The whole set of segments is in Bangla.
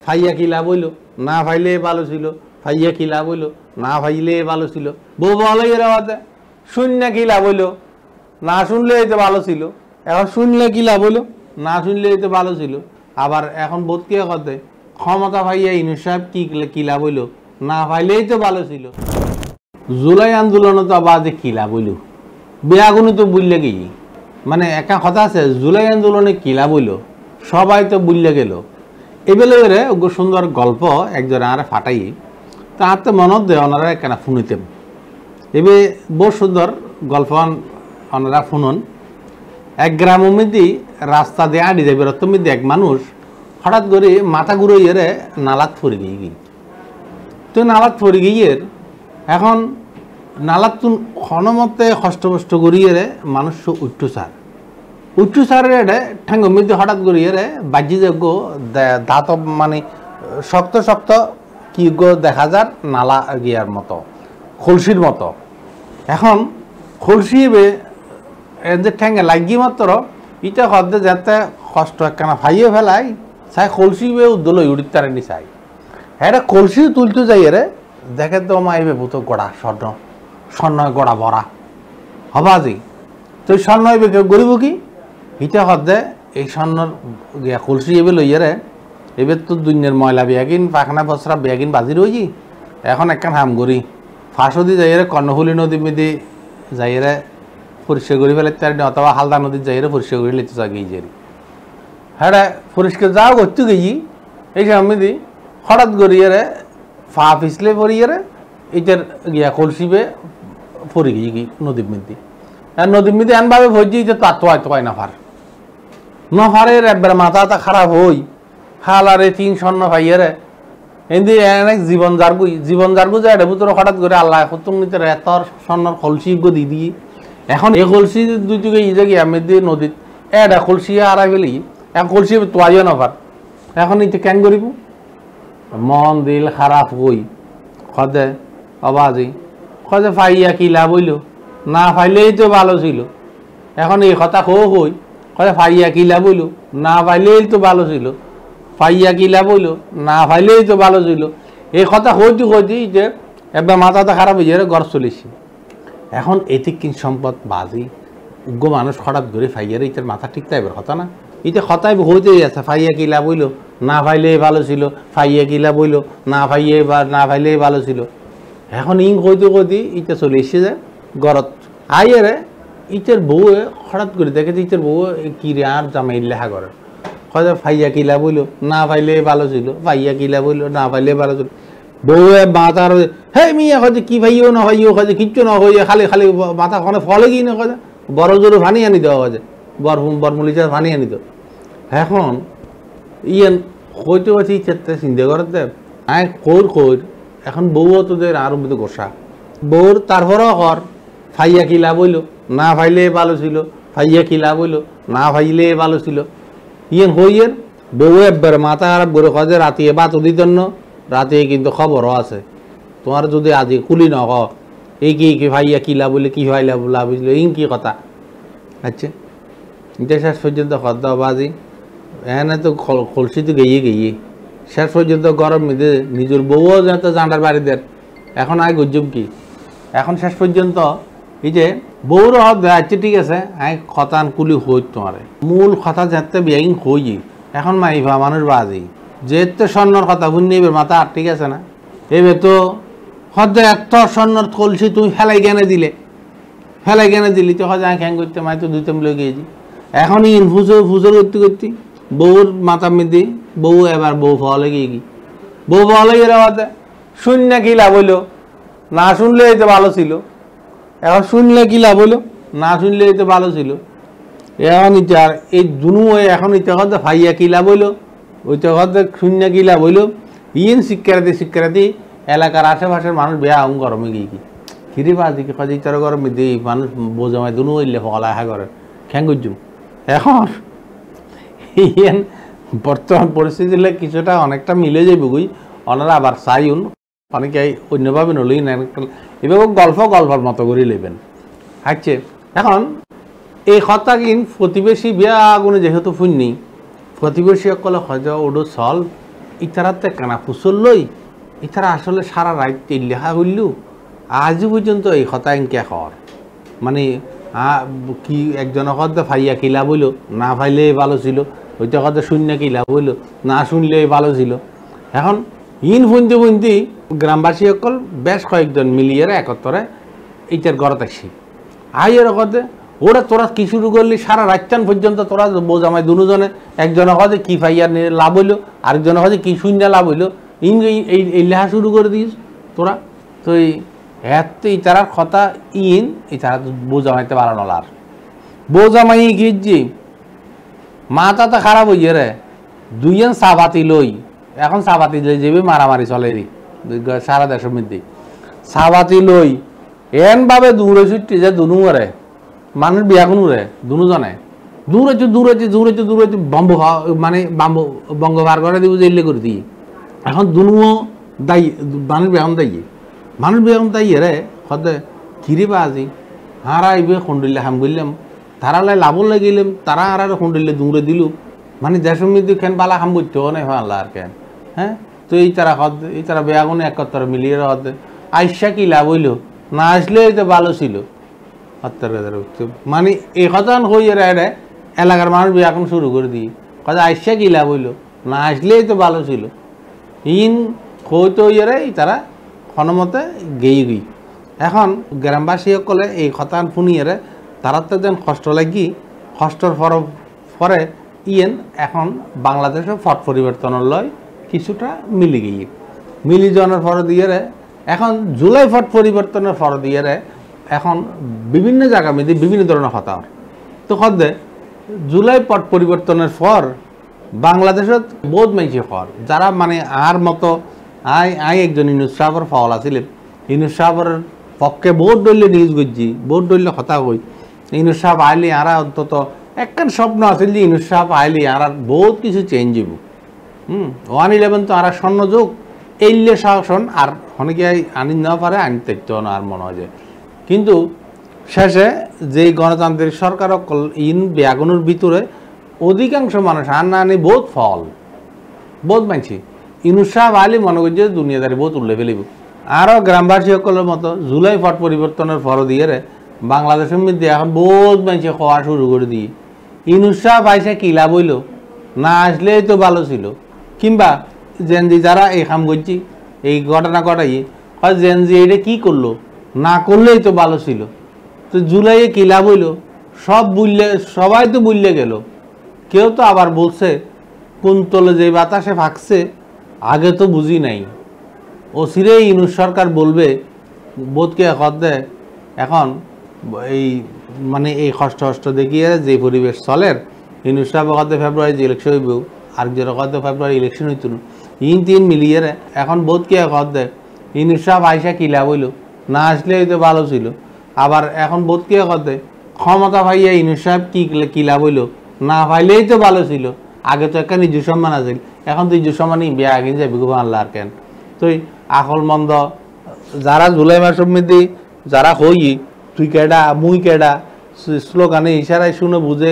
ফাইয়া কি লাভ হইল, না ফাইলে ভালো ছিল, ফাইয়া কি লাভ হইল, না ফাইলে ভালো ছিল। বউ ভালো এরাতে শূন্য কি লাভ হইল, না শুনলে তো ভালো ছিল। এখন শুনলে কি লাভ হইল, না শুনলে তো ভালো ছিল। আবার এখন বোধ কে করতে ক্ষমতা পাইয়া ইউনূস সাহেব কি লাভ হইল, না পাইলেই তো ভালো ছিল। জুলাই আন্দোলনে তো আবার যে কি লাভ হইল, বেয়াগুনি তো বুঝলে গিয়ে মানে একটা কথা আছে, জুলাই আন্দোলনে কি লাভ হইল সবাই তো বুঝলে গেল। এবেলে সুন্দর গল্প একজন আর ফাটাই তার তো মনত দেয় ওনারা কেন শুনিতেন। এবে বহু সুন্দর গল্প ওনারা শুনুন। এক গ্রাম মধ্যে রাস্তা দিয়ে আড়ি যাবে মধ্যে এক মানুষ হঠাৎ করে মাথা ঘুরে নালাত ফরে গিয়ে তো নালাত ফরে গিয়ে এখন নালাত ক্ষণমতে কষ্ট করিয়ে মানুষ উঠ্টু সারের ঠ্যাঙ্গ মধ্যে হঠাৎ করিয়ে বাজি যোগ্য দাঁত মানে শক্ত কি গো দেখা যার নালা গিয়ার মতো খলসির মতো। এখন খলসি যে ঠ্যাঙ্গে লাগি মাত্র ইটা হদ্দে যাতে কষ্ট একখানা ফাইয়ে ফেলাই চাই কলসি উদ্দল উড়িত তারেনি চাই হ্যাঁ কলসি তুলতে যাই দেখে তো মাইবে ভূত গড়া স্বর্ণ গড়া ভরা হবাজি তো স্বর্ণ কেউ গরিব কি ইটা হদ্দে এই স্বর্ণর গিয়া কলসি এবে লইয়ারে এবার তো দুনিয়ার ময়লা বেয়াগিন পাখানা বসরা বেয়াগিন বাজি রয়েছি। এখন একখান হাম করি ফাঁসো দিয়ে যাই কর্ণফুলী নদী মেদি যাই পরিষ্কার করে ফেলে তার অথবা হালদা নদীর যাই পরিষ্কার করে লেতে যা গিয়ে যাই হ্যাঁ পরিষ্কার যাও করতে গেছি এই সময় হঠাৎ করিয়ে ফা পিছলে পড়িয়ে এইটার গিয়া কলসিবে পড়ে গিয়ে নদীর মধ্যে আর নদীর মধ্যে এমনভাবে ভরছি যে তার তো হয় নফারের একবার মাথা খারাপ হই হালারে 3 স্বর্ণ ভাইয়েরে এমনি অনেক জীবন জারগু যায় ভিতরে হঠাৎ করে আল্লাহ নিতে এত স্বর্ণর কলসি দি দিয়ে এখন এই কলসি দুই যুগে ই জায়গায় আমি দিয়ে নদীত এটা কলসি আড়াই ফেলি এখন কলসি তোয়াইও নফার এখন ইতে কেন করিব মন দিল খারাপ হই খদে অবাজি খদে ফাইয়া কি লাভ হইল, না ফাইলেই তো ভালো ছিল। এখন এই কথা হই খদে ফাইয়া কি লাভ হইল, না ফাইলেই তো ভালো ছিল, ফাইয়া কি লাভ হইল, না ফাইলেই তো ভালো ছিল। এই কথা হইতে যে একবার মাথাটা খারাপ হয়ে যায় গড় চলেছি। এখন এদিক কি সম্পদ বাজি উগ্র মানুষ হঠাৎ ধরে ফাইয়ার ইটার মাথা ঠিক তাইবার কথা না এটা কথাই হইতেই আছে ফাইয়া কি লাভ হইল, না ফাইলে ভালো ছিল, ফাইয়া কি লাভ হইল, না ফাইলে ভালো ছিল। এখন হইতে ইটা চলে এসে যায় গড়ত আইয়ারে ইটার বউ হঠাৎ করে দেখে যে ইটার বউ কি রে আর জামাই লেখা করে হয়তো ফাইয়া কি লাভ হইল, না ফাইলে ভালো ছিল, ফাইয়া কি লাভ হইল, না ফাইলে ভালো ছিল। বউ মাথার হে মিয়া হয়তো কি ভাইও না হইও হয়তো কিচ্ছু না হইয়া খালি মাথা ওখানে ফলে গিয়ে না কথা বড় জোরে ভানি আনি দেওয়া হয়েছে বরমুলিচা ভানি আনি দেব। এখন হইতে হচ্ছে ইচ্ছা চিন্তা করতে আয় কইর এখন বউও তোদের আরো মধ্যে গোসা বউর তারপরও কর ফাইয়া কি লাভ হইল, না ফাইলে ভালো ছিল, ফাইয়া কি লাভ হইল, না ফাইলে ভালো ছিল। হইয়ের বউ একবার মাথা খারাপ করে খোঁজে রাতে বাত দিতেন না রাতে কিন্তু খবরও আছে তোমার যদি আজি কুলি নহ এই কি ভাইয়া কি লাভ বলে কি ভাই লাভ হইল কি কথা। আচ্ছা এটা শেষ পর্যন্ত খদ্দা বাজি এনে তো খলসি তো গিয়ে শেষ পর্যন্ত গরম মেধে নিজের বউও যাতে জানার বাড়ি দেন। এখন আয় গজ্জব কি এখন শেষ পর্যন্ত এই যে বউর আচ্ছা ঠিক আছে আয় খতান কুলি হই তোমার মূল কথা যাতে বিয়াইং হই এখন মাইভা মানুষ বাজি যেহেতু স্বর্ণর কথা শুনি এবার মাথা আর ঠিক আছে না এবার তো হদ্দে এত স্বর্ণর কলসি তুমি ফেলাই জ্ঞানে দিলে তো হয়তো আমি খ্যাং করতে মাই তো দুইতে মিলে গিয়েছি। এখন ফুজোর করতে বউর মাথা মেদি বউ এবার বউ ফলে গিয়ে বউ ফলে গিয়ে রাতে শূন্য কি লাভ হইলো, না শুনলে তো ভালো ছিল। এখন শুনলে কি লাভ হইলো, না শুনলে তো ভালো ছিল। এখন ইটার এই দুনু এখন ইটা হতে ফাইয়া কি লাভ হইলো, ওইটা হতে শূন্য কি লাভ হইলো। শিক্ষার্থী এলাকার আশেপাশের মানুষ বেয়া গরমে গিয়ে ফিরে বাদিকে কাজে তার গরমে দিই মানুষ বোঝামায় দুনু হইলে ফলা হা করে খ্যাঙ্গুজু। এখন বর্তমান পরিস্থিতি কিছুটা অনেকটা মিলে যাবে গুই ওনারা আবার চাইন অনেকে অন্যভাবে নলেই না এভাবে গল্পর মতো করে নেবেন। আচ্ছা এখন এই কথা কিন্তু প্রতিবেশী বিয়া আগুনে যেহেতু শুননি প্রতিবেশী সকলে হয়তো ওডো চল ইতারাতে কানা ফুসল লই ইতারা আসলে সারা রাত লেখা হইল আজও পর্যন্ত এই কথা ইনকে হর মানে কি একজন কদে ফাইয়া কিলা বইল না ফাইলে ভালো ছিল ওইটা কদে শূন্য কিলা বইল না শুনলে ভালো ছিল এখন ইন ফুনতে ফুনতে গ্রামবাসী সকল বেশ কয়েকজন মিলিয়ে একত্রে এইটার ঘরত আসি আইয়ের কদে ওরা তোরা কি শুরু করলি সারা রাতটান পর্যন্ত তোরা বোঝামাই দুজনে একজনে কদে কি ফাইয়া লাভ হইলো আরেকজনে কদে কি শূন্য লাভ হইলো ইন এই লেখা শুরু করে দিস তোরা তো এত ইতারার কথা ইন ইতারা বোঝামাইতে পারা নলার বোঝামাই গিয়েছি মাথা তো খারাপ হইয়ে রে দুইজন চাবাতি লই এখন চাবাতি লই যাবে মারামারি চলে রি সারা দেশের মধ্যে চাবাতি লই এন ভাবে দূরে ছুটি যে দুনুরে মানুষ বিয়া কোনো রে দুজনে দূরে বম্ব মানে বঙ্গ বার করে দিব যে করে দিই এখন দুনুও দায়ী মানুষ বিয়া দায়ী রে সদে কিরে বা আজি হারা আইবে খুন্দিলে হাম গেলাম তারালাই লাভ লাগিলাম তারা আর খুন্দিলে দূরে দিল মানে দেশের মধ্যে কেন পালা হাম করতেও নাই হয় আল্লাহ আর কেন হ্যাঁ তো এই তারা বেয়াগুনে একত্র মিলিয়ে হতে আইসা কি লাভ হইল না আসলে তো ভালো ছিল মানে এই কথা হইয়ে রে এলাকার মানুষ বেয়াগুন শুরু করে দিই কথা আইসা কি লাভ হইল না আসলেই তো ভালো ছিল ইন হইতে হইয়ে রে তারা ক্ষণমতে গেই গই এখন গ্রামবাসী সকলে এই কথা শুনিয়ে তারা তো যেন কষ্ট লাগি কষ্টর পরে ইয়েন এখন বাংলাদেশে ফট পরিবর্তনের লয় কিছুটা মিলি গিয়ে মিলি যাওয়ার পর দিয়ে এখন জুলাই ফট পরিবর্তনের পর দিয়ে এখন বিভিন্ন জায়গা মধ্যে বিভিন্ন ধরনের কথা তো খদে জুলাই পট পরিবর্তনের পর বাংলাদেশত বহুত মাইছে খর যারা মানে আর মতো আই একজন ইনুস সাহেবর ফল আছিলেন ইনুস সাহেবর পক্ষে বহুত ডলে নিউজ করছি বহুত ডলে কথা কই ইনুস সাহেব আইলি আর অন্তত একখান স্বপ্ন আছিল যে ইনুস সাহেব আইলি আর বহুত কিছু চেঞ্জ হইব 111 তো আর স্বর্ণ যুগ এইলে শাসন আর অনেকে আনি না পারে আনতে না আর মনে হয় যে কিন্তু শেষে যেই গণতান্ত্রিক সরকার ইন ব্যাগুনের ভিতরে অধিকাংশ মানুষ আর না আনি বহুত ফল বহুত মানছি ইনুস সাহেব আইলি মনে করছে দুনিয়াদারি বহুত উল্লে ফেলিব আরও গ্রামবাসী সকলের মতো জুলাই ফট পরিবর্তনের পর দিয়ে বাংলাদেশের মধ্যে এখন বহুত মানুষে খাওয়া শুরু করে দিয়ে ইনুস সাহেব আইসা কিলা বইল না আসলেই তো ভালো ছিল কিংবা জেনজি যারা এই কাম করছি এই ঘটনা ঘটাই জেনজি এটা কি করলো না করলেই তো ভালো ছিল তো জুলাইয়ে কিলা বইল সবাই তো বুঝলে গেল কেউ তো আবার বলছে কোন তলে যে বাতাসে ফাঁকছে আগে তো বুঝি নাই ও সিরে ইনুস সরকার বলবে বোধকে এখন এই মানে এই কষ্ট দেখিয়ে যে পরিবেশ চলের ইনুস সাহেব ফেব্রুয়ারি যে ইলেকশন হইব আর যে ফেব্রুয়ারি ইলেকশন হইত ইন তিন মিলিয়ে এখন বোধকে ইনুস সাহেব আইসা কিলা বইল না আসলে হয়তো ভালো ছিল আবার এখন বোধকে ক্ষমতা পাইয়া ইনুস সাহেব কিলা বইল না পাইলেই তো ভালো ছিল আগে তো একটা নিজস্ব সম্মান আছিল এখন তো নিজস্ব সম্মানই বিয়া আগে যাবি খুব আল্লাহ আর কেন তো আকল মন্দ যারা জুলাই মাসের মধ্যে যারা হই তুই কেডা মুই কেডা স্লোগানে ইশারায় শুনে বুঝে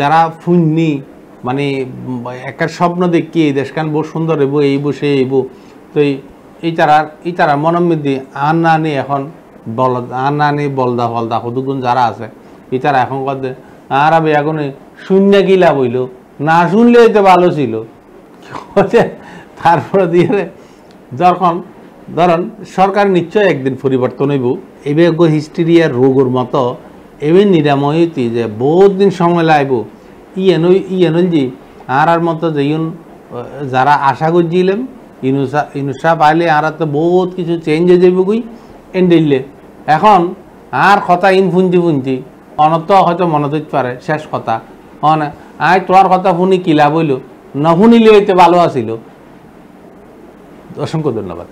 যারা ফুননি মানে একটা স্বপ্ন দেখি এই দেশখান বহু সুন্দর হইব এইব সে এইব তো এই তারা মনের মধ্যে আর না নি এখন আর না নি বলদা ফলদা কতগুণ যারা আছে এই তারা এখন কত আর এখন শূন্য কিলা বইল না শুনলেই তো ভালো ছিল তারপরে দিয়ে যখন ধরেন সরকার নিশ্চয় একদিন পরিবর্তন হইব এবার হিস্টেরিয়ার রোগের মতো এবার নিরাময় হইতে যে বহুত দিন সময় লাগব ইয়েন যে আর মতো যেইন যারা আশা করছিলাম ইনুসা পাইলে আর তো বহুত কিছু চেঞ্জ হয়ে যাবে কই এন্ডিলে এখন আর কথা ইন ফুনতি অনত হয়তো মনে হইতে পারে শেষ কথা আয় তোর কথা শুনি কিলা বইল না শুনিলে হইতে ভালো আছিল অসংখ্য ধন্যবাদ।